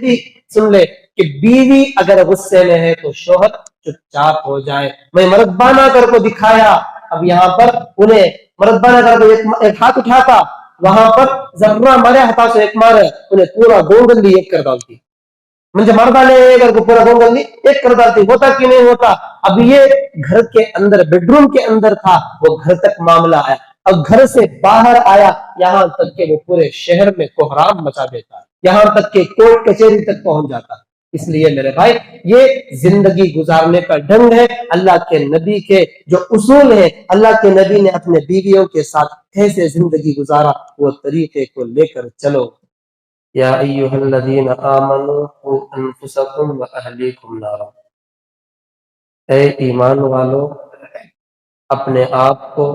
بھی سن لے کہ بیوی اگر غصے میں ہے تو شوہر چپ ہو جائے. میں مردانہ کر کو دکھایا. اب یہاں پر انہیں مردانہ کر کو ایک ہاتھ اٹھاتا, وہاں پر ذرہ مارے ہاتھ سے ایک مارے انہیں پورا گونگلی ایک کر ڈالتی. مجھے مردانے اگر کو پورا گونگلی ایک کر ڈالتی. ہوتا کہ نہیں ہوتا؟ اب یہ گھر کے اندر بیڈ روم کے اندر تھا, وہ گھر تک معاملہ آیا. اب گھر سے باہر آیا, یہاں تک کہ وہ پورے شہر میں کوہرام مچا دیتا, یہاں تک کہ کورٹ کچہری تک پہنچ جاتا. اس لیے میرے بھائی یہ زندگی گزارنے کا ڈھنگ ہے. اللہ کے نبی کے جو اصول ہیں, اللہ کے نبی نے اپنے بیویوں کے ساتھ کیسے زندگی گزارا, وہ طریقے کو لے کر چلو. یا ایھا الذین آمنوا قوا انفسکم واہلیکم نارا, اے ایمان والو اپنے آپ کو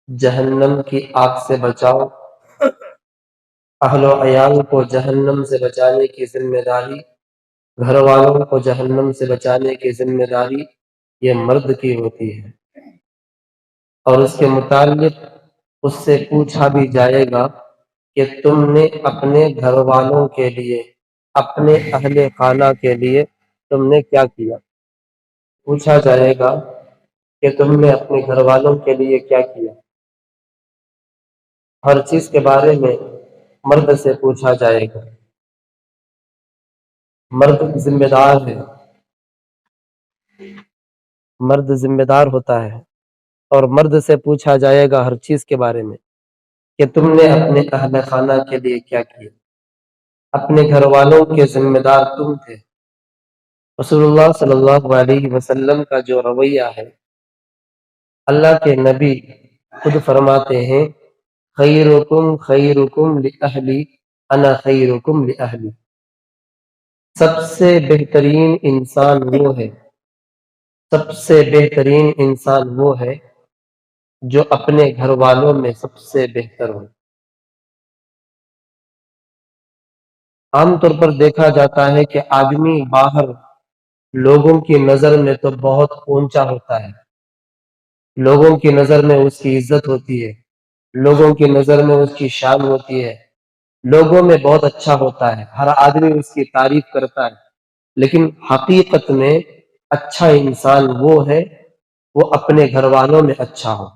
جہنم کی آگ سے بچاؤ. اہل و عیال کو جہنم سے بچانے کی ذمہ داری, گھر والوں کو جہنم سے بچانے کی ذمہ داری یہ مرد کی ہوتی ہے. اور اس کے متعلق اس سے پوچھا بھی جائے گا کہ تم نے اپنے گھر والوں کے لیے, اپنے اہل خانہ کے لیے تم نے کیا کیا. پوچھا جائے گا کہ تم نے اپنے گھر والوں کے لیے کیا کیا. ہر چیز کے بارے میں مرد سے پوچھا جائے گا. مرد ذمہ دار ہے, مرد ذمہ دار ہوتا ہے, اور مرد سے پوچھا جائے گا ہر چیز کے بارے میں کہ تم نے اپنے اہل خانہ کے لیے کیا کیا. اپنے گھر والوں کے ذمہ دار تم تھے. رسول اللہ صلی اللہ علیہ وسلم کا جو رویہ ہے, اللہ کے نبی خود فرماتے ہیں خیرکم خیرکم لأہلی انا خیرکم لأہلی. سب سے بہترین انسان وہ ہے, سب سے بہترین انسان وہ ہے جو اپنے گھر والوں میں سب سے بہتر ہو. عام طور پر دیکھا جاتا ہے کہ آدمی باہر لوگوں کی نظر میں تو بہت اونچا ہوتا ہے, لوگوں کی نظر میں اس کی عزت ہوتی ہے, لوگوں کی نظر میں اس کی شان ہوتی ہے, لوگوں میں بہت اچھا ہوتا ہے, ہر آدمی اس کی تعریف کرتا ہے. لیکن حقیقت میں اچھا انسان وہ ہے وہ اپنے گھر والوں میں اچھا ہو,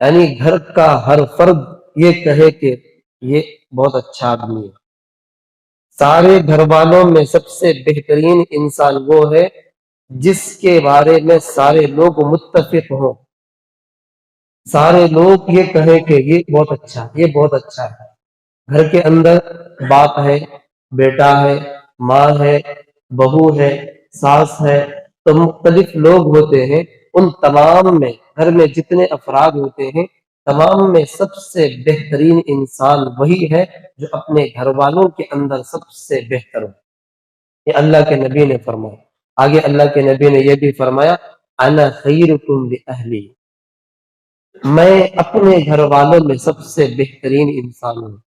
یعنی گھر کا ہر فرد یہ کہے کہ یہ بہت اچھا آدمی ہے. سارے گھر والوں میں سب سے بہترین انسان وہ ہے جس کے بارے میں سارے لوگ متفق ہوں, سارے لوگ یہ کہیں کہ یہ بہت اچھا, یہ بہت اچھا ہے. گھر کے اندر باپ ہے, بیٹا ہے, ماں ہے, بہو ہے, ساس ہے, تو مختلف لوگ ہوتے ہیں. ان تمام میں گھر میں جتنے افراد ہوتے ہیں تمام میں سب سے بہترین انسان وہی ہے جو اپنے گھر والوں کے اندر سب سے بہتر ہو. یہ اللہ کے نبی نے فرمایا. آگے اللہ کے نبی نے یہ بھی فرمایا انا خیرکم لأہلی, میں اپنے گھر والوں میں سب سے بہترین انسان ہوں.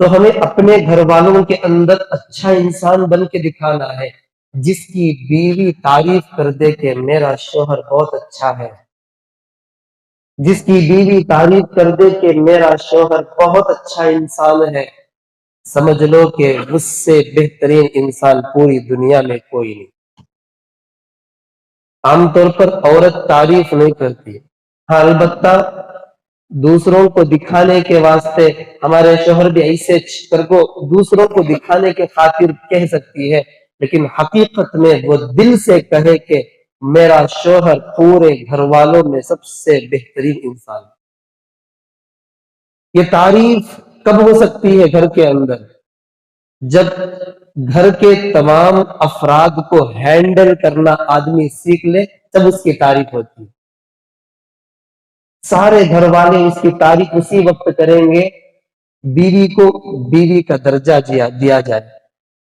تو ہمیں اپنے گھر والوں کے اندر اچھا انسان بن کے دکھانا ہے, جس کی بیوی تعریف کر دے کہ میرا شوہر بہت اچھا ہے, جس کی بیوی تعریف کر دے کہ میرا شوہر بہت اچھا انسان ہے, سمجھ لو کہ اس سے بہترین انسان پوری دنیا میں کوئی نہیں. عام طور پر عورت تعریف نہیں کرتی, ہاں البتہ دوسروں کو دکھانے کے واسطے ہمارے شوہر بھی ایسے کر کو دوسروں کو دکھانے کے خاطر کہہ سکتی ہے, لیکن حقیقت میں وہ دل سے کہے کہ میرا شوہر پورے گھر والوں میں سب سے بہترین انسان. یہ تعریف کب ہو سکتی ہے گھر کے اندر؟ جب گھر کے تمام افراد کو ہینڈل کرنا آدمی سیکھ لے, تب اس کی تعریف ہوتی ہے. سارے گھر والے اس کی تعریف اسی وقت کریں گے بیوی کو بیوی کا درجہ دیا جائے,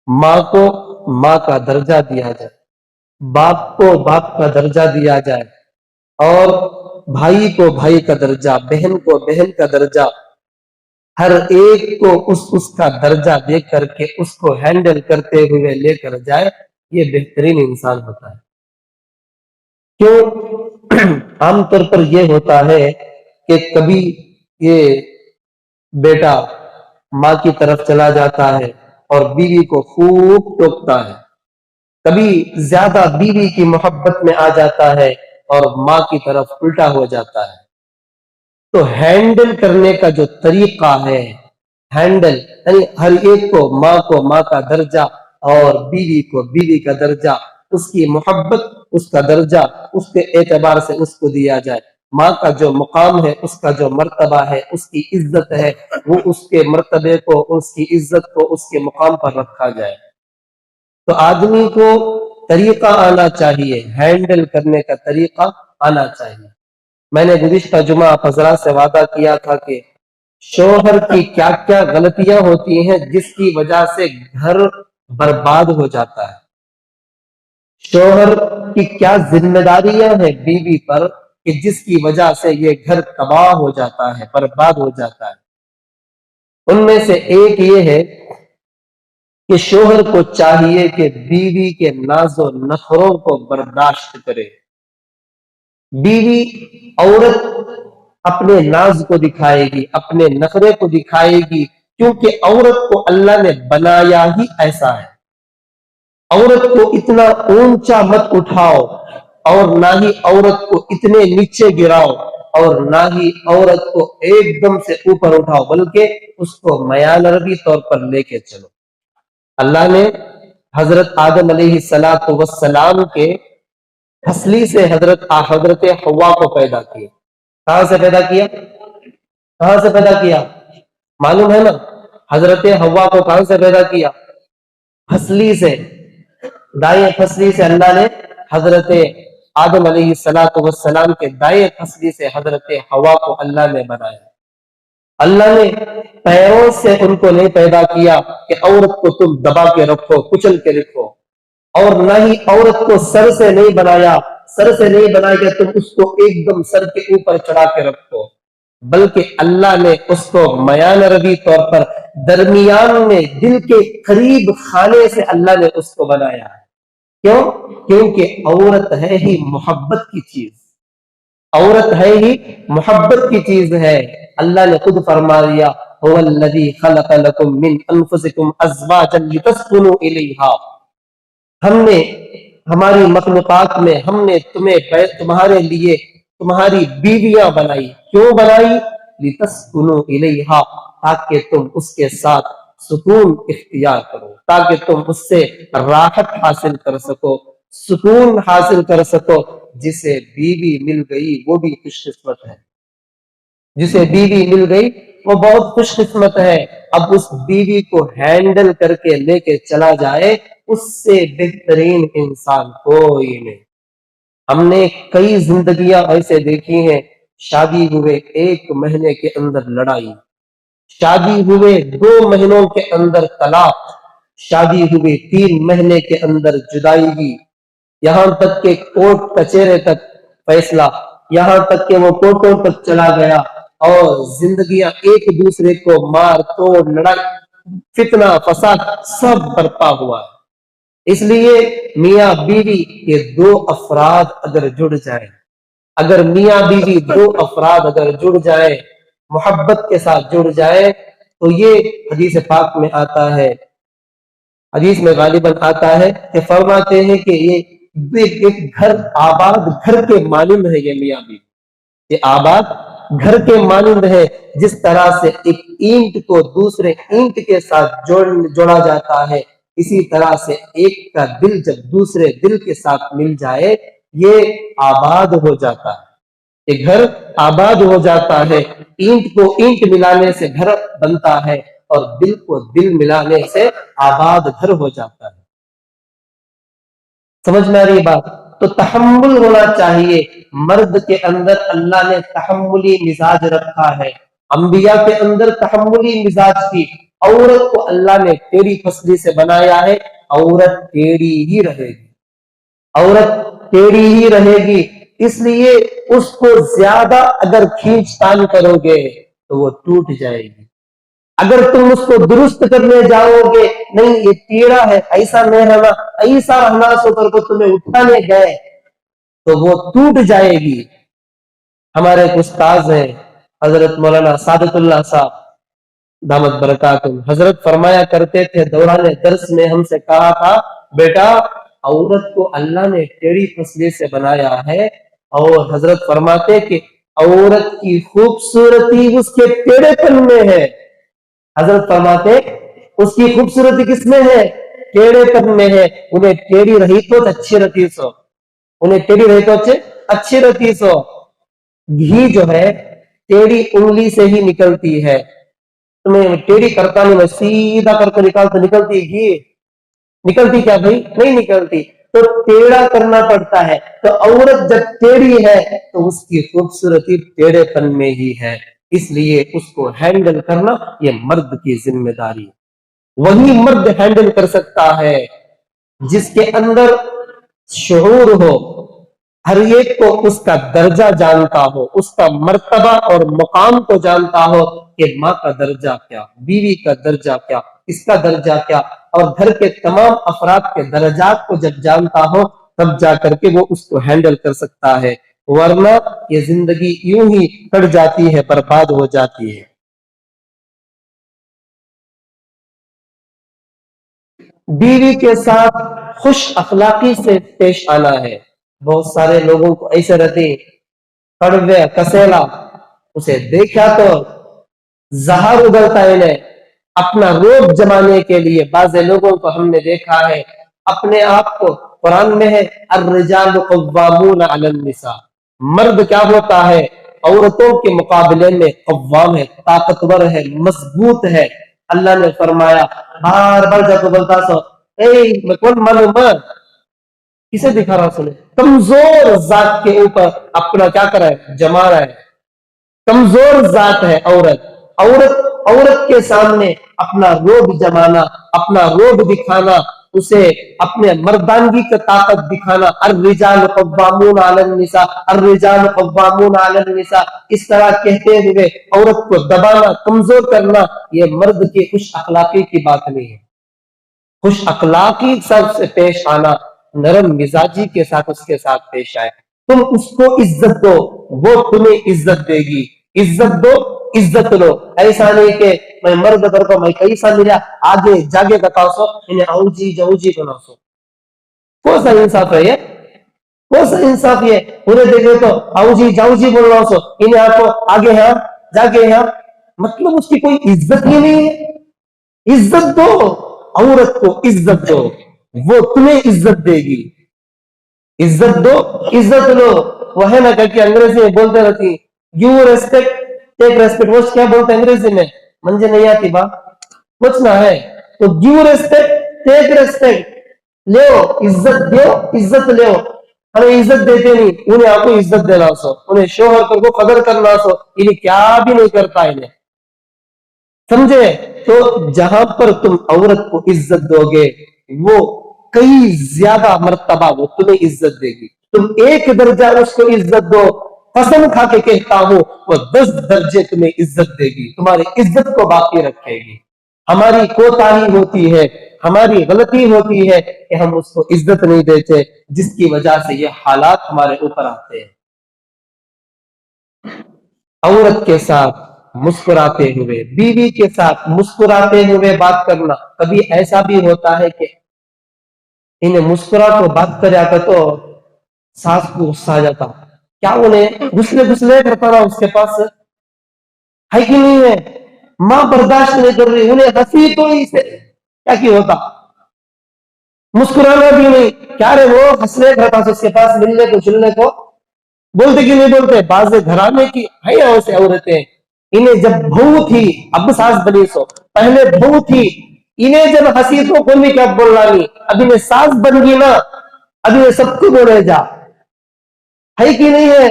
ماں کو ماں کا درجہ دیا جائے, باپ کو باپ کا درجہ دیا جائے, اور بھائی کو بھائی کا درجہ, بہن کو بہن کا درجہ, ہر ایک کو اس کا درجہ دے کر کے اس کو ہینڈل کرتے ہوئے لے کر جائے. یہ بہترین انسان ہوتا ہے. کیوں؟ عام طور پر یہ ہوتا ہے کہ کبھی یہ بیٹا ماں کی طرف چلا جاتا ہے, اور بیوی کو خوب ٹوکتا ہے، کبھی زیادہ بیوی کی محبت میں آ جاتا ہے اور ماں کی طرف الٹا ہو جاتا ہے۔ تو ہینڈل کرنے کا جو طریقہ ہے، ہینڈل یعنی ہر ایک کو ماں کا درجہ اور بیوی کو بیوی کا درجہ، اس کی محبت، اس کا درجہ اس کے اعتبار سے اس کو دیا جائے۔ ماں کا جو مقام ہے، اس کا جو مرتبہ ہے، اس کی عزت ہے، وہ اس کے مرتبے کو، اس کی عزت کو اس کے مقام پر رکھا جائے۔ تو آدمی کو طریقہ آنا چاہیے، ہینڈل کرنے کا طریقہ آنا چاہیے۔ میں نے گزشتہ جمعہ آپ حضرات سے وعدہ کیا تھا کہ شوہر کی کیا کیا غلطیاں ہوتی ہیں جس کی وجہ سے گھر برباد ہو جاتا ہے، شوہر کی کیا ذمہ داریاں ہیں بیوی پر کہ جس کی وجہ سے یہ گھر تباہ ہو جاتا ہے، برباد ہو جاتا ہے۔ ان میں سے ایک یہ ہے کہ شوہر کو چاہیے کہ بیوی کے ناز و نخروں کو برداشت کرے۔ بیوی عورت اپنے ناز کو دکھائے گی، اپنے نخرے کو دکھائے گی، کیونکہ عورت کو اللہ نے بنایا ہی ایسا ہے۔ عورت کو اتنا اونچا مت اٹھاؤ اور نہ ہی عورت کو اتنے نیچے گراؤ اور نہ ہی عورت کو ایک دم سے اوپر اٹھاؤ، بلکہ اس کو میانربی طور پر لے کے چلو۔ اللہ نے حضرت آدم علیہ السلام کے پھسلی سے حضرت حوا کو پیدا کیا۔ کہاں سے پیدا کیا؟ کہاں سے پیدا کیا؟ معلوم ہے نا، حضرت حوا کو کہاں سے پیدا کیا؟ پھسلی سے، دائیں پھسلی سے اللہ نے حضرت آدم علیہ السلام کے دائیں پھسلی سے حضرت حوا کو اللہ نے بنایا۔ اللہ نے پیروں سے ان کو نہیں پیدا کیا کہ عورت کو تم دبا کے رکھو، کچل کے رکھو، اور نہ ہی عورت کو سر سے نہیں بنایا، سر سے نہیں بنایا کہ تم اس کو ایک دم سر کے اوپر چڑھا کے رکھو، بلکہ اللہ نے اس کو میانربی طور پر درمیان میں دل کے قریب خانے سے اللہ نے اس کو بنایا ہے۔ کیوں؟ کیونکہ عورت ہے ہی محبت کی چیز، عورت ہے ہی محبت کی چیز ہے۔ اللہ نے خود فرما دیا هو الذی خلق لکم من انفسکم ازواجا لتسکنوا الیہا، ہم نے ہماری مخلوقات میں ہم نے تمہارے لیے تمہاری بیویاں بنائی۔ کیوں بنائی؟ لتسکنوا الیہا، تاکہ تم اس کے ساتھ سکون اختیار کرو، تاکہ تم اس سے راحت حاصل کر سکو، سکون حاصل کر سکو۔ جسے بیوی مل گئی وہ بھی خوش قسمت ہے، جسے بیوی مل گئی وہ بہت خوش قسمت ہے۔ اب اس بیوی کو ہینڈل کر کے لے کے چلا جائے، اس سے بہترین انسان کوئی نہیں۔ ہم نے کئی زندگیاں ایسے دیکھی ہیں، شادی ہوئے 1 مہینے کے اندر لڑائی، شادی ہوئے 2 مہینوں کے اندر طلاق، شادی ہوئے 3 مہینے کے اندر جدائیگی، یہاں تک کہ کورٹ کچہرے تک فیصلہ، یہاں تک کہ وہ کورٹوں تک چلا گیا اور زندگیاں ایک دوسرے کو مار توڑ، لڑائی، فتنہ فساد سب برپا ہوا ہے۔ اس لیے میاں بیوی یہ 2 افراد اگر جڑ جائیں، اگر میاں بیوی 2 افراد اگر جڑ جائیں، محبت کے ساتھ جڑ جائیں، تو یہ حدیث پاک میں آتا ہے، حدیث میں غالباً آتا ہے کہ فرماتے ہیں کہ یہ ایک گھر، آباد گھر کے مانند ہے۔ یہ میاں بیوی یہ آباد گھر کے مانند ہے، جس طرح سے ایک اینٹ کو دوسرے اینٹ کے ساتھ جوڑا جاتا ہے، اسی طرح سے ایک کا دل جب دوسرے دل کے ساتھ مل جائے یہ آباد ہو جاتا ہے، یہ گھر آباد ہو جاتا ہے۔ اینٹ کو اینٹ ملانے سے گھر بنتا ہے اور دل کو دل ملانے سے آباد گھر ہو جاتا ہے۔ سمجھ میں آ رہی بات؟ تو تحمل ہونا چاہیے مرد کے اندر، اللہ نے تحملی مزاج رکھا ہے، انبیاء کے اندر تحملی مزاج تھی۔ عورت کو اللہ نے ٹیڑھی پسلی سے بنایا ہے، عورت ٹیڑھی ہی رہے گی، عورت ٹیڑھی ہی رہے گی، اس لیے اس کو زیادہ اگر کھینچ تان کرو گے تو وہ ٹوٹ جائے گی۔ اگر تم اس کو درست کرنے جاؤ گے، نہیں یہ ٹیڑھا ہے، ایسا نہیں رہنا، ایسا رہنا، سو کر کو تمہیں اٹھانے گئے تو وہ ٹوٹ جائے گی۔ ہمارے ایک استاذ ہیں حضرت مولانا سعادت اللہ صاحب، दामत बरकातुम, हजरत फरमाया करते थे दौरान दर्स में हमसे कहा था, बेटा औरत को अल्लाह ने टेढ़ी फसले से बनाया है, और हजरत फरमाते कि औरत की खूबसूरती उसके टेढ़ेपन में है। हजरत फरमाते उसकी खूबसूरती किसमें है? टेढ़ेपन में है। उन्हें टेढ़ी रही तो अच्छी रहती सो, उन्हें टेढ़ी रही तो अच्छी रहती सो। घी जो है टेढ़ी उंगली से ही निकलती है। तुम्हें टेढ़ी करता नहीं, मैं सीधा करके निकालता, निकलती घी? निकलती क्या भाई? नहीं निकलती। तो टेढ़ा करना पड़ता है। तो औरत जब टेढ़ी है तो उसकी खूबसूरती टेढ़ेपन में ही है, इसलिए उसको हैंडल करना ये मर्द की जिम्मेदारी। वही मर्द हैंडल कर सकता है जिसके अंदर शऊर हो, हर एक को उसका दर्जा जानता हो, उसका मर्तबा और मुकाम को जानता हो कि माँ का दर्जा क्या, बीवी का दर्जा क्या, इसका दर्जा क्या, और घर के तमाम अफराद के दर्जात को जब जानता हो तब जा करके वो उसको हैंडल कर सकता है, वरना ये जिंदगी यूं ही कट जाती है, बर्बाद हो जाती है। बीवी के साथ खुश अखलाकी से पेश आना है। बहुत सारे लोगों को ऐसे रहते, कड़वे कसेला, उसे देखा तो जहर उगलता है इन्हें, अपना रोब जमाने के लिए। बाज़ लोगों को हमने देखा है अपने आप को, कुरान में है अर्रिजालु कव्वामून अलन निसा, मर्द क्या होता है? औरतों के मुकाबले में कव्वाम है, ताकतवर है, मजबूत है। अल्लाह ने फरमाया, बार बार जाकर बोलता सो, मैं कौन मालूम? किसे दिखा रहा सुने? कमजोर जात के ऊपर अपना क्या कर रहा है? जमा रहा है। कमजोर जात है औरत। औरत औरत के सामने अपना रोब जमाना, अपना रोब दिखाना, उसे अपने मर्दानगी की ताकत दिखाना, अर्रिजाल कव्वामून अलन निसा, अर्रिजाल कव्वामून अलन निसा, इस तरह कहते हुए औरत को दबाना, कमजोर करना, ये मर्द की खुश अखलाकी की बात नहीं है। खुश अखलाकी सबसे पेश आना, नरम मिजाजी के साथ उसके साथ पेश आए। तुम उसको इज्जत दो, वो तुम्हें इज्जत देगी। इज्जत दो, इज्जत लो। ऐसा नहीं कि मैं मर्द कर को मैं कैसा मिला आगे जागे बताओ सो, इन्हें औजी जऊजी बनाओ सो। कौन सा इंसाफ है ये? कौन सा इंसाफ ये? उन्हें देखे तो औजी जाऊजी बोल रहा सो, इन्हें आपको आगे यहाँ जागे यहाँ, मतलब उसकी कोई इज्जत ही नहीं है। इज्जत दो, औरत को इज्जत दो, वो तुम्हें इज्जत देगी। इज्जत दो, इज्जत लो। वो है ना करके अंग्रेजी में बोलते रहती, गिव रेस्पेक्ट टेक रेस्पेक्ट। वो क्या बोलते हैं अंग्रेजी में? मुझे नहीं आती बात, कुछ ना है। तो गिव रेस्पेक्ट टेक रेस्पेक्ट, ले इज्जत दो, इज्जत ले। हमें इज्जत देते नहीं, उन्हें आपको इज्जत देना सो, उन्हें शोहर को कदर करना सो, इन्हें क्या भी नहीं करता इन्हें, समझे? तो जहां पर तुम औरत को इज्जत दोगे, वो कई ज्यादा मर्तबा वो तुम्हें इज्जत देगी। तुम एक दर्जा उसको इज्जत दो, कसम खा के कहता हूं वो 10 दर्जे तुम्हें इज्जत देगी, तुम्हारी इज्जत को बाकी रखेगी। हमारी कोताही होती है, हमारी गलती होती है कि हम उसको इज्जत नहीं देते, जिसकी वजह से ये हालात हमारे ऊपर आते हैं। औरत के साथ मुस्कुराते हुए, बीवी के साथ मुस्कुराते हुए बात करना। कभी ऐसा भी होता है कि इन्हें मुस्कुरा तो बात कर जाता तो सास को गुस्सा आ जाता, क्या उन्हें घुसले घुसले करता ना उसके पास, है कि नहीं है? मां बर्दाश्त नहीं कर रही, उन्हें हंसी तो इसे क्या की होता, मुस्कुराना भी नहीं, क्या रे वो हंसने करता उसके पास मिलने को जुलने को, बोलते कि नहीं बोलते? बाज घराने की है ऐसे औरतें, इन्हें जब बहू थी, अब सास बनी सो, पहले बहू थी, इन्हें जब हंसी तो कोई भी क्या बोल रहा नहीं, अब इन्हें सास बन गई ना, अब इन्हें सबको बोले जा, है कि नहीं है?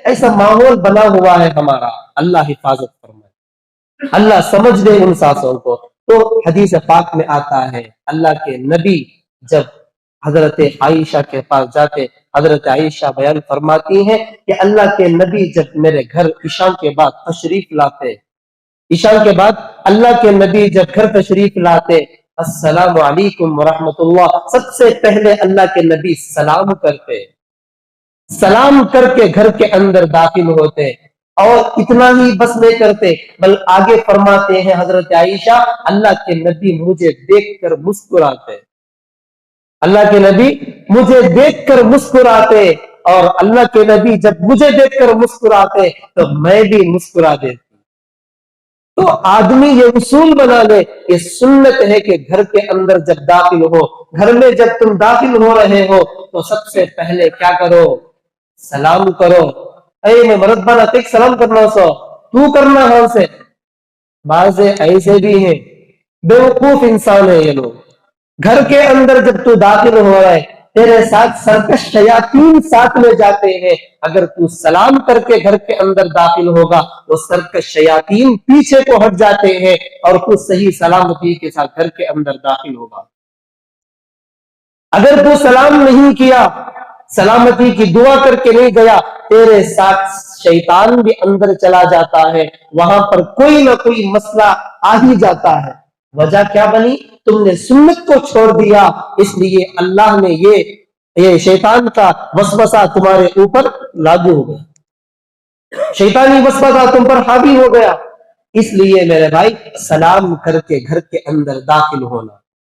ऐसा माहौल बना हुआ है हमारा। अल्लाह हिफाजत फरमाए, अल्लाह समझ दे उन सासों को। तो हदीस पाक में आता है, अल्लाह के नबी जब हजरत आयशा के पास जाते, हजरत आयशा बयान फरमाती हैं कि अल्लाह के नबी जब मेरे घर ईशा के बाद तशरीफ लाते, ईशा के बाद अल्लाह के नबी जब घर तशरीफ लाते, अस्सलामु अलैकुम व रहमतुल्लाह, सबसे पहले अल्लाह के नबी सलाम करते, सलाम करके घर के अंदर दाखिल होते। اور اتنا ہی بس نہیں کرتے، بل آگے فرماتے ہیں حضرت عائشہ، اللہ کے نبی مجھے دیکھ کر مسکراتے، اللہ کے نبی مجھے دیکھ کر مسکراتے، اور اللہ کے نبی جب مجھے دیکھ کر مسکراتے تو میں بھی مسکرا دیتی۔ تو آدمی یہ اصول بنا لے، یہ سنت ہے کہ گھر کے اندر جب داخل ہو، گھر میں جب تم داخل ہو رہے ہو تو سب سے پہلے کیا کرو؟ سلام کرو۔ اے میں مرد بنا تک سلام کرنا سو تو کرنا ہاں سے۔ بعض ایسے بھی ہیں بیوقوف انسان ہے یہ لوگ، گھر کے اندر جب تو داخل ہو رہا ہے تیرے ساتھ سرکش شیاطین ساتھ میں جاتے ہیں، اگر تو سلام کر کے گھر کے اندر داخل ہوگا تو سرکش شیاطین پیچھے کو ہٹ جاتے ہیں اور تو صحیح سلامتی کے ساتھ گھر کے اندر داخل ہوگا۔ اگر تو سلام نہیں کیا، سلامتی کی دعا کر کے نہیں گیا، تیرے ساتھ شیطان بھی اندر چلا جاتا ہے، وہاں پر کوئی نہ کوئی مسئلہ آ ہی جاتا ہے۔ وجہ کیا بنی؟ تم نے سنت کو چھوڑ دیا، اس لیے اللہ نے یہ شیطان کا وسوسہ تمہارے اوپر لاگو ہو گیا، شیطانی وسوسہ تم پر حاوی ہو گیا۔ اس لیے میرے بھائی سلام کر کے گھر کے اندر داخل ہونا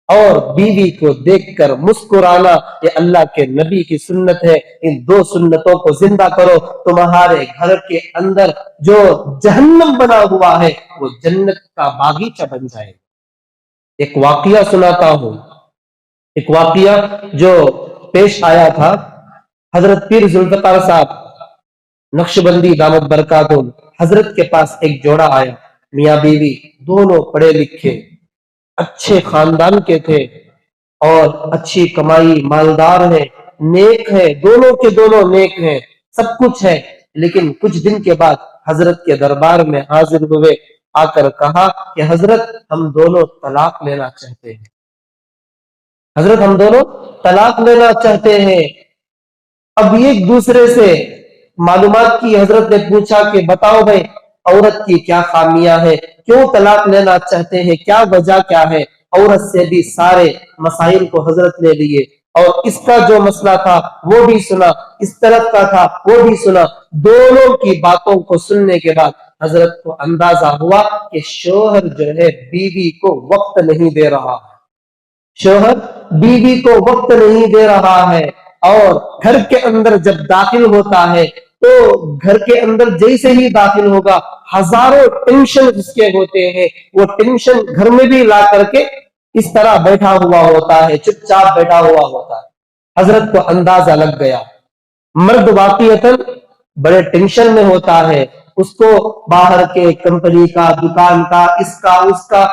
اور بیوی کو دیکھ کر مسکرانا، یہ اللہ کے نبی کی سنت ہے۔ ان دو سنتوں کو زندہ کرو، تمہارے گھر کے اندر جو جہنم بنا ہوا ہے وہ جنت کا باغیچہ بن جائے۔ ایک واقعہ سناتا ہوں، ایک واقعہ جو پیش آیا تھا، حضرت پیر ذوالفقار صاحب نقشبندی دامت برکاتہم، حضرت کے پاس ایک جوڑا آیا، میاں بیوی دونوں پڑھے لکھے اچھے خاندان کے تھے اور اچھی کمائی، مالدار ہیں، نیک ہیں، دونوں کے دونوں نیک ہیں، سب کچھ ہے، لیکن کچھ دن کے بعد حضرت کے دربار میں حاضر ہوئے، آ کر کہا کہ حضرت ہم دونوں طلاق لینا چاہتے ہیں، حضرت ہم دونوں طلاق لینا چاہتے ہیں۔ اب ایک دوسرے سے معلومات کی، حضرت نے پوچھا کہ بتاؤ بھائی عورت کی کیا خامیاں ہیں، کیوں طلاق لینا چاہتے ہیں، کیا وجہ کیا ہے؟ عورت سے بھی سارے مسائل کو حضرت نے لیے اور اس کا جو مسئلہ تھا وہ بھی سنا، اس طرف کا تھا وہ بھی سنا، دونوں کی باتوں کو سننے کے بعد حضرت کو اندازہ ہوا کہ شوہر جو ہے بیوی کو وقت نہیں دے رہا ہے، شوہر بیوی کو وقت نہیں دے رہا ہے، اور گھر کے اندر جب داخل ہوتا ہے تو گھر کے اندر جیسے ہی داخل ہوگا ہزاروں ٹینشن اس کے ہوتے ہیں، وہ ٹینشن گھر میں بھی لا کر کے اس طرح بیٹھا ہوا ہوتا ہے، چپ چاپ بیٹھا ہوا ہوتا ہے۔ حضرت کو اندازہ لگ گیا، مرد واقعتاً بڑے ٹینشن میں ہوتا ہے، اس کو باہر کے کمپنی کا، دکان کا، اس کا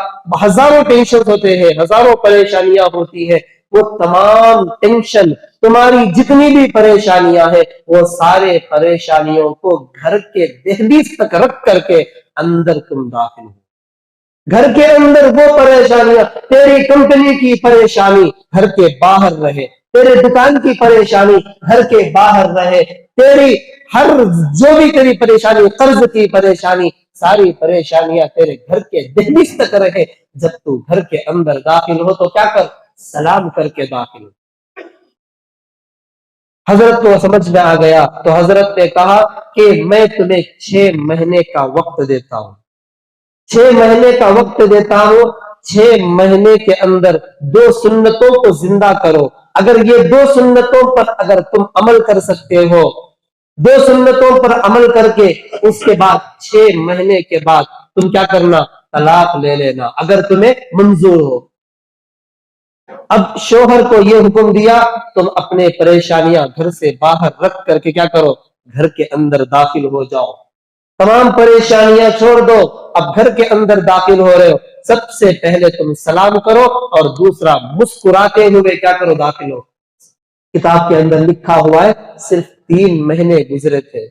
ہزاروں ٹینشن ہوتے ہیں، ہزاروں پریشانیاں ہوتی ہیں، وہ تمام ٹینشن، تمہاری جتنی بھی پریشانیاں ہیں وہ سارے پریشانیوں کو گھر کے دہلیز تک رکھ کر کے اندر تم داخل ہو۔ گھر کے اندر وہ پریشانیاں، تیری کمپنی کی پریشانی گھر کے باہر رہے، تیرے دکان کی پریشانی گھر کے باہر رہے، تیری ہر جو بھی تیری پریشانی، قرض کی پریشانی، ساری پریشانیاں تیرے گھر کے دہلیز تک رہے۔ جب تو گھر کے اندر داخل ہو تو کیا کر؟ سلام کر کے داخل ہو۔ حضرت کو سمجھ میں آ گیا تو حضرت نے کہا کہ میں تمہیں 6 مہینے کا وقت دیتا ہوں، 6 مہینے کا وقت دیتا ہوں، 6 مہینے کے اندر 2 سنتوں کو زندہ کرو۔ اگر یہ 2 سنتوں پر اگر تم عمل کر سکتے ہو، 2 سنتوں پر عمل کر کے اس کے بعد 6 مہینے کے بعد تم کیا کرنا؟ طلاق لے لینا، اگر تمہیں منظور ہو۔ اب شوہر کو یہ حکم دیا تم اپنے پریشانیاں گھر سے باہر رکھ کر کے کیا کرو؟ گھر کے اندر داخل ہو جاؤ، تمام پریشانیاں چھوڑ دو، اب گھر کے اندر داخل ہو رہے ہو، سب سے پہلے تم سلام کرو اور دوسرا مسکراتے ہوئے کیا کرو؟ داخل ہو۔ کتاب کے اندر لکھا ہوا ہے صرف 3 مہینے گزرے تھے،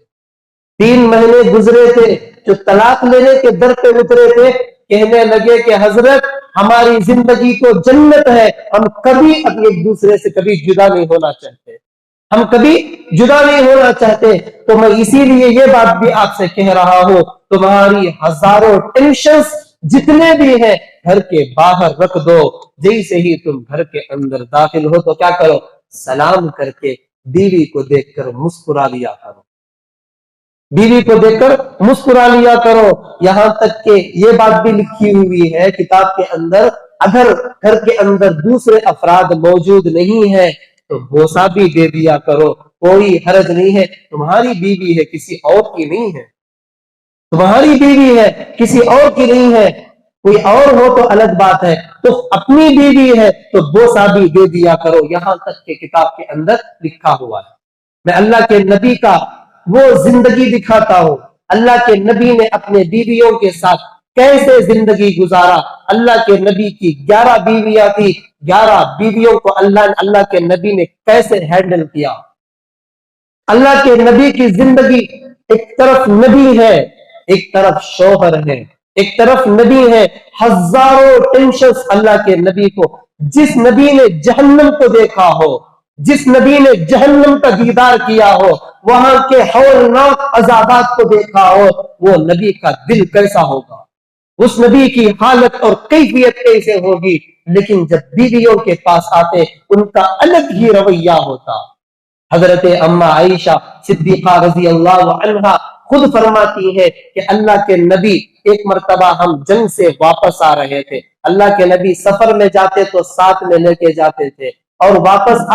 3 مہینے گزرے تھے، جو طلاق لینے کے در پہ اترے تھے، کہنے لگے کہ حضرت ہماری زندگی تو جنت ہے، ہم کبھی ایک دوسرے سے کبھی جدا نہیں ہونا چاہتے، ہم کبھی جدا نہیں ہونا چاہتے، تو میں اسی لیے یہ بات بھی آپ سے کہہ رہا ہوں، تمہاری ہزاروں ٹینشنز جتنے بھی ہیں گھر کے باہر رکھ دو، جیسے ہی تم گھر کے اندر داخل ہو تو کیا کرو؟ سلام کر کے بیوی کو دیکھ کر مسکرا لیا کرو۔ बीवी को देखकर मुस्कुरा लिया करो। यहाँ तक कि ये बात भी लिखी हुई है किताब के अंदर, अगर घर के अंदर दूसरे अफराद मौजूद नहीं है तो बोसा भी दे दिया करो, कोई हर्ज नहीं है। तुम्हारी बीवी है, किसी और की नहीं है। तुम्हारी बीवी है, किसी और की नहीं है। कोई और हो तो अलग बात है, तो अपनी बीवी है तो बोसा भी दे दिया करो। यहां तक के किताब के अंदर लिखा हुआ है। मैं अल्लाह के नबी का वो जिंदगी दिखाता हूं, अल्लाह के नबी ने अपने बीवियों के साथ कैसे जिंदगी गुजारा। अल्लाह के नबी की 11 बीवियां थी, 11 बीवियों को अल्लाह के नबी ने कैसे हैंडल किया। अल्लाह के नबी की जिंदगी, एक तरफ नबी है, एक तरफ शोहर है, एक तरफ नबी है, हजारों टेंशन अल्लाह के नबी को। जिस नबी ने जहन्नम को देखा हो, जिस नबी ने जहन्नम का दीदार किया हो, वहां के हौलनाक अजाबात को देखा हो, वो नबी का दिल कैसा होगा, उस नबी की हालत और कैफियत कैसे होगी। लेकिन जब बीवियों के पास आते उनका अलग ही रवैया होता। हजरत अम्मा आयशा सिद्दीका रजी अल्लाह अन्हा खुद फरमाती है कि अल्लाह के नबी, एक मर्तबा हम जंग से वापस आ रहे थे, अल्लाह के नबी सफर में जाते तो साथ में लेके जाते थे, और वापस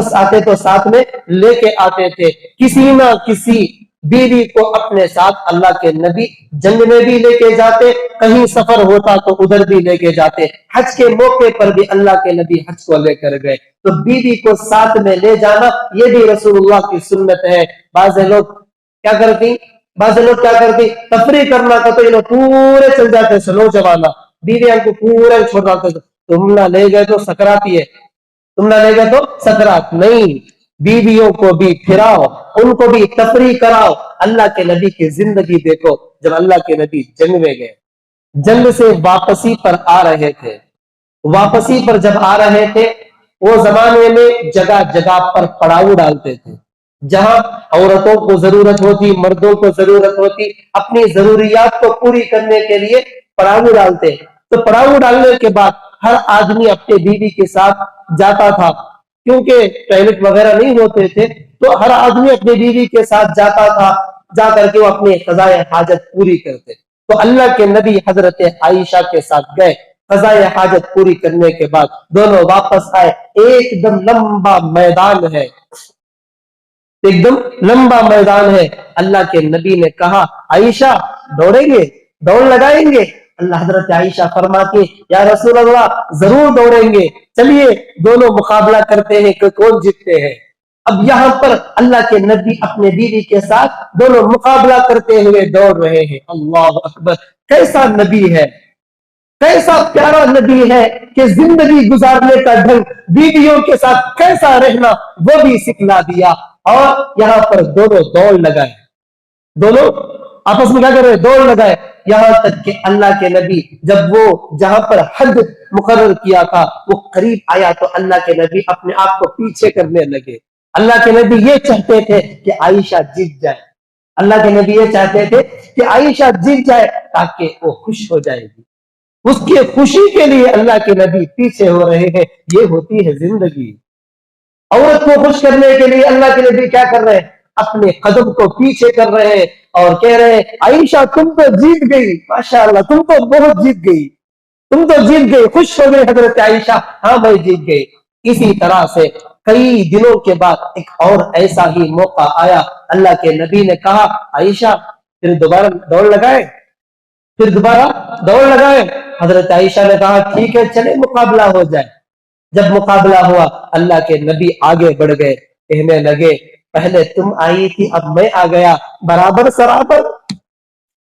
आते तो साथ में लेके आते थे। किसी ना किसी बीवी को अपने साथ अल्लाह के नबी जंग में भी लेके जाते, कहीं सफर होता तो उधर भी लेके जाते। हज के मौके पर भी अल्लाह के नबी हज को लेकर गए। तो बीवी को साथ में ले जाना ये भी रसूलुल्लाह की सुन्नत है। बाज़ लोग क्या करती, तफरी करना का तो ये लोग पूरे चल जाते, स्लो जमाना, बीवियां को पूरे छोड़ जाते। तुम ना ले गए तो सकराती है, तुम ना ले गए तो सकरात नहीं। बीवियों को भी फिराओ, उनको भी तफरी कराओ। अल्लाह के नबी की जिंदगी देखो, जब अल्लाह के नबी जंग में गए, जंग से वापसी पर आ रहे थे, वापसी पर जब आ रहे थे, वो जमाने में जगह जगह पर पड़ाव डालते थे। जहां औरतों को जरूरत होती, मर्दों को जरूरत होती, अपनी जरूरियात को पूरी करने के लिए पड़ाव डालते। तो पड़ाव डालने के बाद हर आदमी अपने बीवी के साथ जाता था, क्योंकि टॉयलेट वगैरह नहीं होते थे, तो हर आदमी अपनी बीवी के साथ जाता था, जा करके वो अपनी क़ज़ाए हाजत पूरी करते। तो अल्लाह के नबी हजरत आयशा के साथ गए, क़ज़ाए हाजत पूरी करने के बाद दोनों वापस आए। एकदम लंबा मैदान है, एकदम लंबा मैदान है। अल्लाह के नबी ने कहा, आयशा दौड़ेंगे, दौड़ लगाएंगे? अल्लाह हजरत आयशा फरमाती, या रसूल अल्लाह जरूर दौड़ेंगे, चलिए दोनों मुकाबला करते हैं कि कौन जीतते हैं। अब यहाँ पर अल्लाह के नबी अपने बीवी के साथ दोनों मुकाबला करते हुए दौड़ रहे हैं। अल्लाह अकबर, कैसा नबी है, कैसा प्यारा नबी है कि जिंदगी गुजारने का ढंग, बीवियों के साथ कैसा रहना वो भी सिखला दिया। और यहाँ पर दोनों दौड़ लगाए, दोनों आपस में क्या कर रहे, दौड़ लगाए। यहां तक कि अल्लाह के नबी जब वो जहां पर हद मुकर्रर किया था वो करीब आया तो अल्लाह के नबी अपने आप को पीछे करने लगे। अल्लाह के नबी ये चाहते थे कि आयशा जीत जाए, अल्लाह के नबी ये चाहते थे कि आयशा जीत जाए ताकि वो खुश हो जाएगी। उसकी खुशी के लिए अल्लाह के नबी पीछे हो रहे हैं। ये होती है जिंदगी। औरत को खुश करने के लिए अल्लाह के नबी क्या कर रहे हैं, अपने कदम को पीछे कर रहे हैं और कह रहे हैं, आयशा तुम तो जीत गई, माशाअल्लाह तुम तो बहुत जीत गई, तुम तो जीत गई। खुश हो गई हजरत आयशा, हाँ मैं जीत गई। इसी तरह से कई दिनों के बाद एक और ऐसा ही मौका आया। अल्लाह के नबी ने कहा, आयशा फिर दोबारा दौड़ लगाए, फिर दोबारा दौड़ लगाए। हजरत आयशा ने कहा, ठीक है चले मुकाबला हो जाए। जब मुकाबला हुआ अल्लाह के नबी आगे बढ़ गए, कहने लगे, पहले तुम आई थी अब मैं आ गया, बराबर सराबर।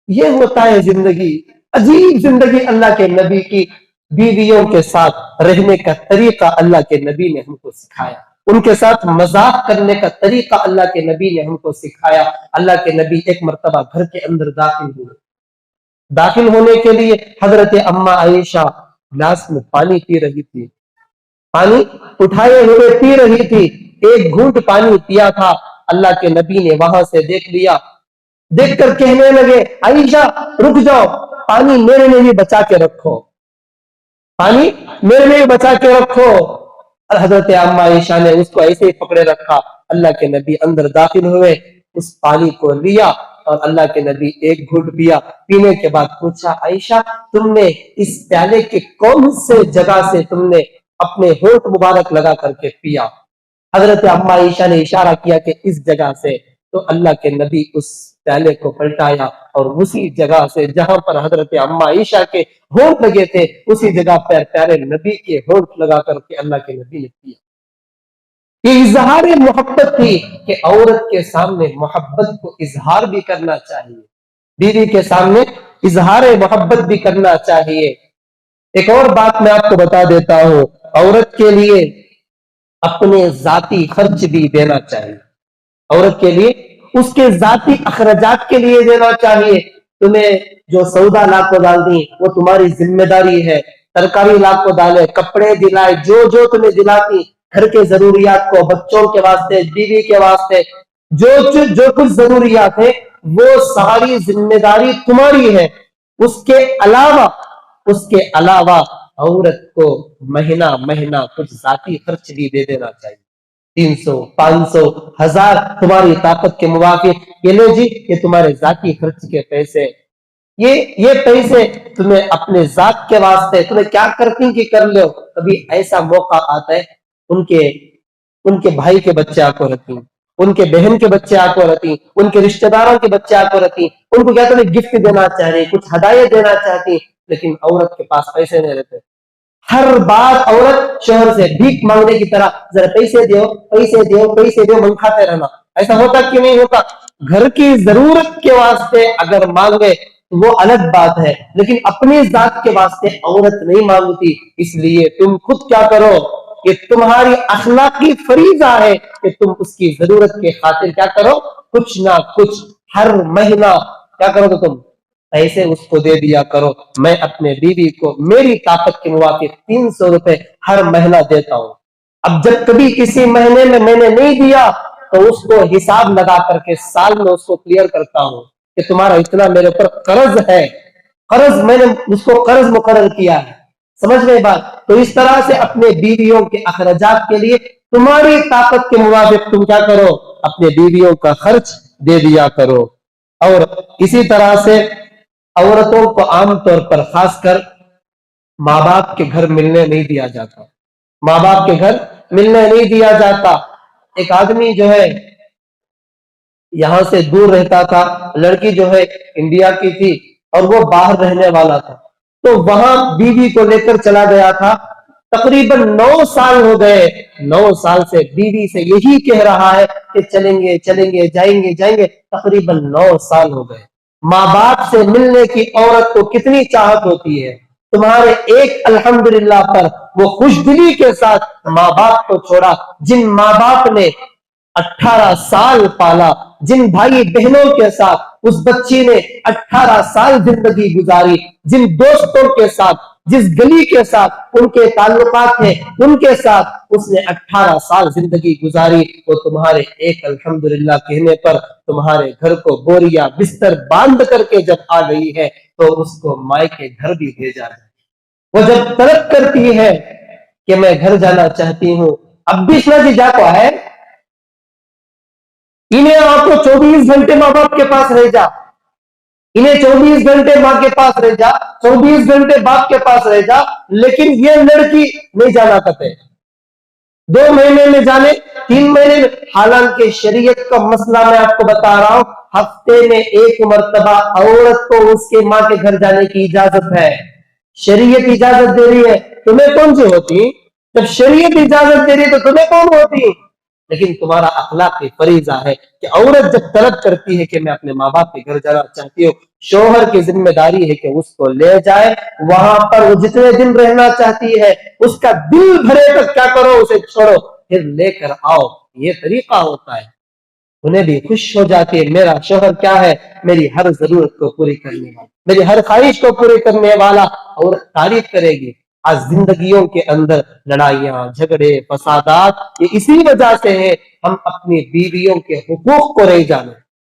ये होता है जिंदगी, अजीब जिंदगी अल्लाह के नबी की। बीवियों के साथ रहने का तरीका अल्लाह के नबी ने हमको सिखाया, उनके साथ मजाक करने का तरीका अल्लाह के नबी ने हमको सिखाया। अल्लाह के नबी एक मर्तबा घर के अंदर दाखिल हुए, दाखिल होने के लिए हजरत अम्मा आयशा गिलास में पानी पी रही थी, पानी उठाए हुए पी रही थी। एक घूंट पानी पिया था, अल्लाह के नबी ने वहां से देख लिया, देखकर कहने लगे, आयशा रुक जाओ, पानी मेरे लिए भी बचा के रखो, पानी मेरे लिए बचा के रखो। और हजरत अम्मा आयशा ने उसको ऐसे ही पकड़े रखा। अल्लाह के नबी अंदर दाखिल हुए, उस पानी को लिया और अल्लाह के नबी एक घूंट पिया। पीने के बाद पूछा, आयशा तुमने इस प्याले के कौन से जगह से तुमने अपने होंठ मुबारक लगा करके पिया? हजरत अम्मा आयशा ने इशारा किया कि इस जगह से। तो अल्लाह के नबी उस प्याले को पलटाया और उसी जगह से जहां पर हजरत अम्मा आयशा के होंठ लगे थे उसी जगह पर प्यारे नबी के होंठ लगा करके अल्लाह के नबी ने पिया। ये इजहार मोहब्बत थी कि औरत के सामने मोहब्बत को इजहार भी करना चाहिए, बीवी के सामने इजहार मोहब्बत भी करना चाहिए। एक और बात मैं आपको बता देता हूं, औरत के लिए अपने जाती खर्च भी देना चाहिए। औरत के लिए उसके जाती अखराजात के लिए देना चाहिए। तुम्हें जो सौदा ला को डाल दी वो तुम्हारी जिम्मेदारी है, तरकारी ला को डाले, कपड़े दिलाए, जो जो तुम्हें दिलाती, घर के जरूरियात को, बच्चों के वास्ते, बीवी के वास्ते, जो कुछ जरूरियात है वो सारी जिम्मेदारी तुम्हारी है। उसके अलावा औरत को महीना महीना कुछ जाती खर्च भी दे देना चाहिए। 300, 500, 1000 तुम्हारी ताकत के मुताबिक, ये लो जी, ये तुम्हारे जाती खर्च के पैसे, ये पैसे तुम्हें अपने जात के वास्ते, तुम्हें क्या करती कि कर लो। कभी ऐसा मौका आता है उनके भाई के बच्चे आको रहती, उनके बहन के बच्चे आको रहती, उनके रिश्तेदारों के बच्चे आको रहती, उनको क्या तुम्हें गिफ्ट देना चाह रही, कुछ हदायत देना चाहती, लेकिन औरत के पास पैसे नहीं रहते। हर बार औरत शोहर से भीख मांगने की तरह जरा पैसे दो, पैसे दो, पैसे दो मंगाते रहना। ऐसा होता कि नहीं होता? घर की जरूरत के वास्ते अगर मांगे तो वो अलग बात है, लेकिन अपनी जात के वास्ते औरत नहीं मांगती। इसलिए तुम खुद क्या करो, ये तुम्हारी अखलाकी फरीजा है कि तुम उसकी जरूरत के खातिर क्या करो, कुछ ना कुछ हर महीना क्या करो, तुम पैसे उसको दे दिया करो। मैं अपने बीवी को मेरी ताकत के मुताबिक 300 रुपए हर महीना देता हूं। अब जब कभी किसी महीने में मैंने नहीं दिया तो उसको हिसाब लगा करके साल में उसको क्लियर करता हूं कि तुम्हारा इतना मेरे ऊपर कर्ज है, कर्ज मैंने उसको कर्ज मुकर्रर किया है। समझ गए बात? तो इस तरह से अपने बीवियों के अखराजात के लिए तुम्हारी ताकत के मुताबिक तुम क्या करो, अपने बीवियों का खर्च दे दिया करो। और इसी तरह से औरतों को आमतौर पर खासकर माँ बाप के घर मिलने नहीं दिया जाता, माँ बाप के घर मिलने नहीं दिया जाता। एक आदमी जो है यहां से दूर रहता था, लड़की जो है इंडिया की थी और वो बाहर रहने वाला था, तो वहां बीवी को लेकर चला गया था। तकरीबन 9 साल हो गए, 9 साल से बीवी से यही कह रहा है कि चलेंगे चलेंगे, जाएंगे जाएंगे, तकरीबन 9 साल हो गए। माँ बाप से मिलने की औरत को कितनी चाहत होती है, तुम्हारे एक अल्हम्दुलिल्लाह पर वो खुशदिली के साथ माँ बाप को छोड़ा, जिन माँ बाप ने 18 साल पाला, जिन भाई बहनों के साथ उस बच्ची ने 18 साल जिंदगी गुजारी, जिन दोस्तों के साथ, जिस गली के साथ उनके ताल्लुकात थे, उनके साथ उसने 18 साल जिंदगी गुजारी, वो तुम्हारे एक अल्हम्दुलिल्लाह कहने पर तुम्हारे घर को बोरिया बिस्तर बांध करके जब आ गई है तो उसको माई के घर भी भेजा है। वो जब तलब करती है कि मैं घर जाना चाहती हूं, अब भी जी जाको है, इन्हें आपको 24 घंटे माँ बाप के पास रह जा, इन्हें 24 घंटे माँ के पास रह जा, 24 घंटे बाप के पास रह जा, लेकिन ये लड़की नहीं जाना करते। 2 महीने में जाने, 3 महीने में। हालांकि शरीयत का मसला मैं आपको बता रहा हूं, हफ्ते में 1 मर्तबा औरत को उसके माँ के घर जाने की इजाजत है। शरीयत इजाजत दे रही है, तुम्हें कौन सी होती? जब शरीयत इजाजत दे रही है तो तुम्हें कौन होती? लेकिन तुम्हारा अखलाक फरीजा है कि औरत जब तलब करती है कि मैं अपने माँ बाप के घर जाना चाहती हूँ, शोहर की जिम्मेदारी है कि उसको ले जाए, वहां पर वो जितने दिन रहना चाहती है उसका दिल भरे तक क्या करो, उसे छोड़ो, फिर लेकर आओ। ये तरीका होता है, उन्हें भी खुश हो जाती है, मेरा शोहर क्या है, मेरी हर जरूरत को पूरी करने वाला, मेरी हर ख्वाहिश को पूरी करने वाला, और तारीफ करेगी। आज जिंदगियों के अंदर लड़ाइयां, झगड़े, फसादात, ये इसी वजह से है हम अपनी बीवियों के हुकूक को नहीं जाने,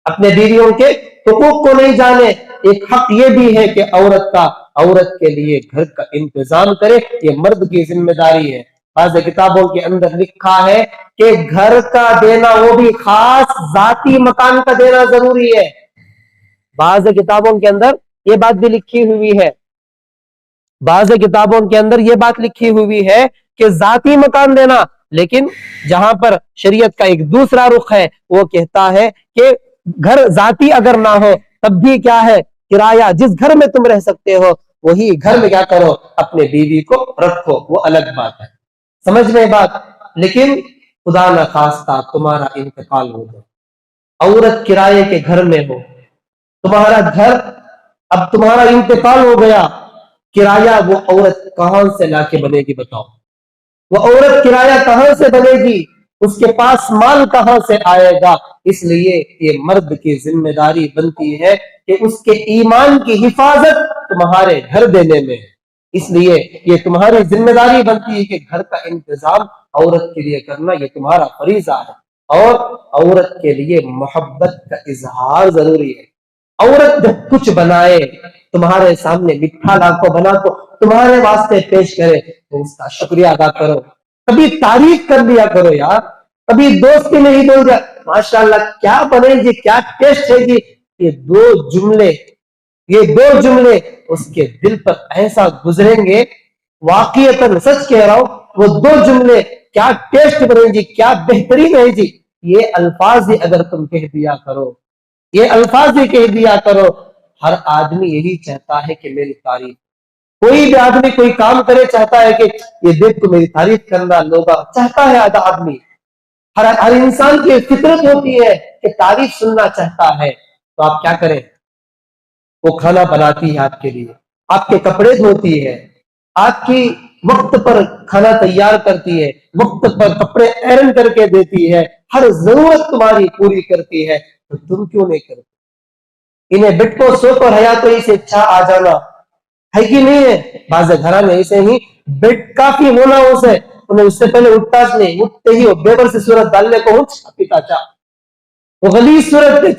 अपने बीवियों के हुकूक को नहीं जाने। एक हक ये भी है कि औरत के लिए घर का इंतजाम करे, ये मर्द की जिम्मेदारी है। بعض किताबों के अंदर लिखा है कि घर का देना वो भी खास जाती मकान का देना जरूरी है। بعض किताबों के अंदर ये बात भी लिखी हुई है, بعض किताबों के अंदर ये बात लिखी हुई है कि जाती मकान देना, लेकिन जहां पर शरीयत का एक दूसरा रुख है वो कहता है कि घर जाती अगर ना हो तब भी क्या है, किराया जिस घर में तुम रह सकते हो वही घर में क्या करो, अपने बीवी को रखो, वो अलग बात है। समझ में बात? लेकिन खुदा न खास्ता तुम्हारा इंतकाल हो जाए, औरत किराए के घर में हो, तुम्हारा घर, अब तुम्हारा इंतकाल हो गया, किराया वो औरत कहां से लाके बनेगी बताओ? वो औरत किराया कहां से बनेगी? उसके पास माल कहां से आएगा? इसलिए ये मर्द की जिम्मेदारी बनती है कि उसके ईमान की हिफाजत तुम्हारे घर देने में, इसलिए ये तुम्हारी जिम्मेदारी बनती है कि घर का इंतजाम औरत के लिए करना, ये तुम्हारा फरीजा है। और औरत के लिए मोहब्बत का इजहार जरूरी है। औरत जब कुछ बनाए, तुम्हारे सामने मिठा लाखों बना को तुम्हारे वास्ते पेश करे तो उसका शुक्रिया अदा करो, कभी तारीफ कर लिया करो यार, कभी दोस्ती में ही बोल दिया माशाल्लाह क्या बने जी, क्या टेस्ट है जी, ये दो जुमले उसके दिल पर ऐसा गुजरेंगे, वाकईतन सच कह रहा हूं, वो दो जुमले क्या टेस्ट बने जी, क्या बेहतरीन है जी, ये अल्फाज ही अगर तुम कह दिया करो, ये अल्फाज ही कह दिया करो, हर आदमी यही चाहता है कि मेरी तारीफ, कोई भी आदमी कोई काम करे चाहता है कि ये देख तो मेरी तारीफ करना लोग चाहता है, आधा आदमी, हर इंसान की फितरत होती है कि तारीफ सुनना चाहता है। तो आप क्या करें, वो खाना बनाती है आपके लिए, आपके कपड़े धोती है, आपकी वक्त पर खाना तैयार करती है, वक्त पर कपड़े आयरन करके देती है, हर जरूरत तुम्हारी पूरी करती है, तो तुम क्यों नहीं करते? इन्हें बिटको सो पर हयात से इच्छा आ जाना है कि नहीं है? बाज़ घरा में ऐसे ही बेड काफी होना उसे, उन्हें उससे पहले उठता नहीं, उठते ही वो बेबर से सूरत डालने को उठ पीता चा, वो गली सूरत पे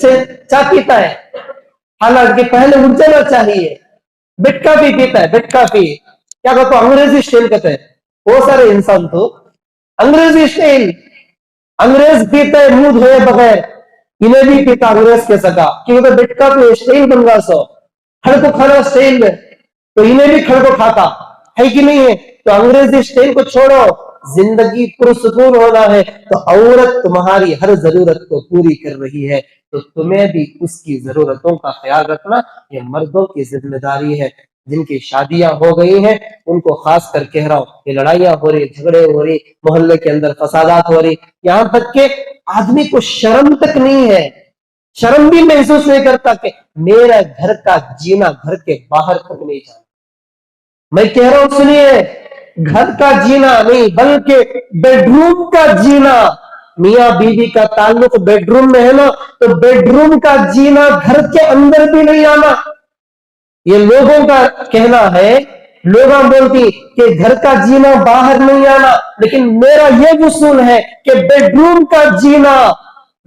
चा पीता है, हालांकि पहले उठ जाना चाहिए। बेड काफी पीता है, बेड काफी क्या कहते अंग्रेजी स्टाइल कहते हैं, बहुत सारे इंसान तो अंग्रेजी स्टाइल, अंग्रेज पीता है मुंह धोए बगैर, इन्हें भी पीता अंग्रेज के सका, क्योंकि तो बेड का तो स्टाइल बन रहा सो, हर को खाना स्टाइल में, तो इन्हें भी खड़ को खाता है कि नहीं है? तो अंग्रेजी स्टाइल को छोड़ो, जिंदगी पुरसुकून होना है तो औरत तुम्हारी हर जरूरत को पूरी कर रही है, तो तुम्हें भी उसकी जरूरतों का ख्याल रखना ये मर्दों की जिम्मेदारी है। जिनकी शादियां हो गई हैं उनको खास कर कह रहा हूं, ये लड़ाइयां हो रही, झगड़े हो रही, मोहल्ले के अंदर फसादात हो रही, यहां तक के आदमी को शर्म तक नहीं है, शर्म भी महसूस नहीं करता कि मेरा घर का जीना घर के बाहर तक नहीं जाना। मैं कह रहा हूं सुनिए, घर का जीना नहीं बल्कि बेडरूम का जीना, मियां बीवी का ताल्लुक बेडरूम में है ना, तो बेडरूम का जीना घर के अंदर भी नहीं आना। ये लोगों का कहना है, लोग बोलती कि घर का जीना बाहर नहीं आना, लेकिन मेरा ये वसूल है कि बेडरूम का जीना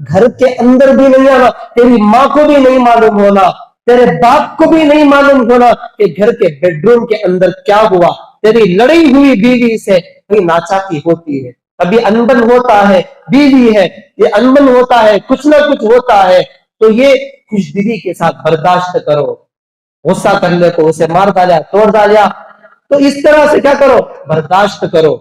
घर के अंदर भी नहीं आना। तेरी माँ को भी नहीं मालूम होना, तेरे बाप को भी नहीं मालूम होना कि घर के बेडरूम के अंदर क्या हुआ। तेरी लड़ी हुई बीवी से कहीं नाचाती होती है, कभी अनबन होता है, बीवी है, ये अनबन होता है, कुछ ना कुछ होता है, तो ये खुशदिली के साथ बर्दाश्त करो। गुस्सा करने को उसे मार डाला, तोड़ डाला, तो इस तरह से क्या करो, बर्दाश्त करो,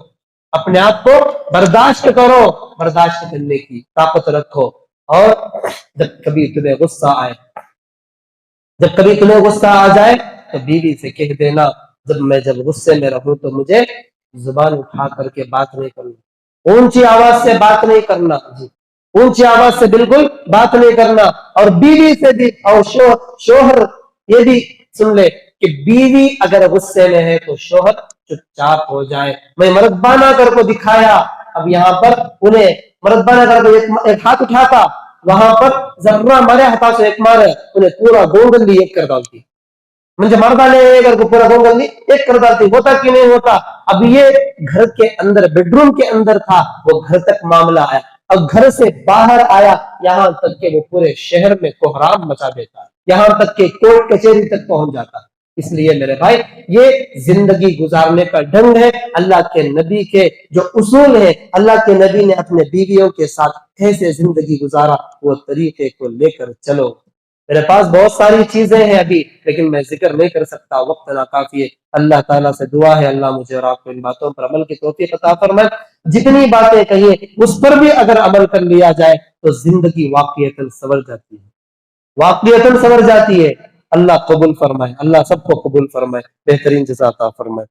अपने आप को बर्दाश्त करो, बर्दाश्त करने की ताकत रखो। और जब कभी तुम्हें गुस्सा आए, जब कभी तुम्हें गुस्सा आ जाए तो बीवी से कह देना, जब गुस्से में रहूं तो मुझे जुबान उठा करके बात नहीं करना, ऊंची आवाज से बात नहीं करना जी, ऊंची आवाज से बिल्कुल बात नहीं करना। और बीवी से भी, और शोहर ये भी सुन ले कि बीवी अगर गुस्से में है तो शोहर चुपचाप हो जाए। मैं मर्दबाना कर को दिखाया, अब यहाँ पर उन्हें मर्दबाना कर को एक हाथ उठाता, वहां पर जर्रा मारे हाथा से एक मारे, उन्हें पूरा गोंगली एक कर डालती, मुझे मार डाले करके पूरा गोंगली एक कर डालती, होता कि नहीं होता। अब ये घर के अंदर बेडरूम के अंदर था, वो घर तक मामला आया, अब घर से बाहर आया, यहां तक के वो पूरे शहर में कोहराम मचा देता, यहां तक के कोर्ट कचहरी तक पहुंच जाता। اس لیے میرے بھائی یہ زندگی گزارنے کا ڈھنگ ہے، اللہ کے نبی کے جو اصول ہیں، اللہ کے نبی نے اپنے بیویوں کے ساتھ کیسے زندگی گزارا، وہ طریقے کو لے کر چلو۔ میرے پاس بہت ساری چیزیں ہیں ابھی، لیکن میں ذکر نہیں کر سکتا، وقت ناکافی ہے۔ اللہ تعالیٰ سے دعا ہے اللہ مجھے اور آپ کو ان باتوں پر عمل کی توفیق عطا فرمائے۔ جتنی باتیں کہیے اس پر بھی اگر عمل کر لیا جائے تو زندگی واقعتاً سنور جاتی ہے، واقعتاً سنور جاتی ہے۔ اللہ قبول فرمائے، اللہ سب کو قبول فرمائے، بہترین جزا عطا فرمائے۔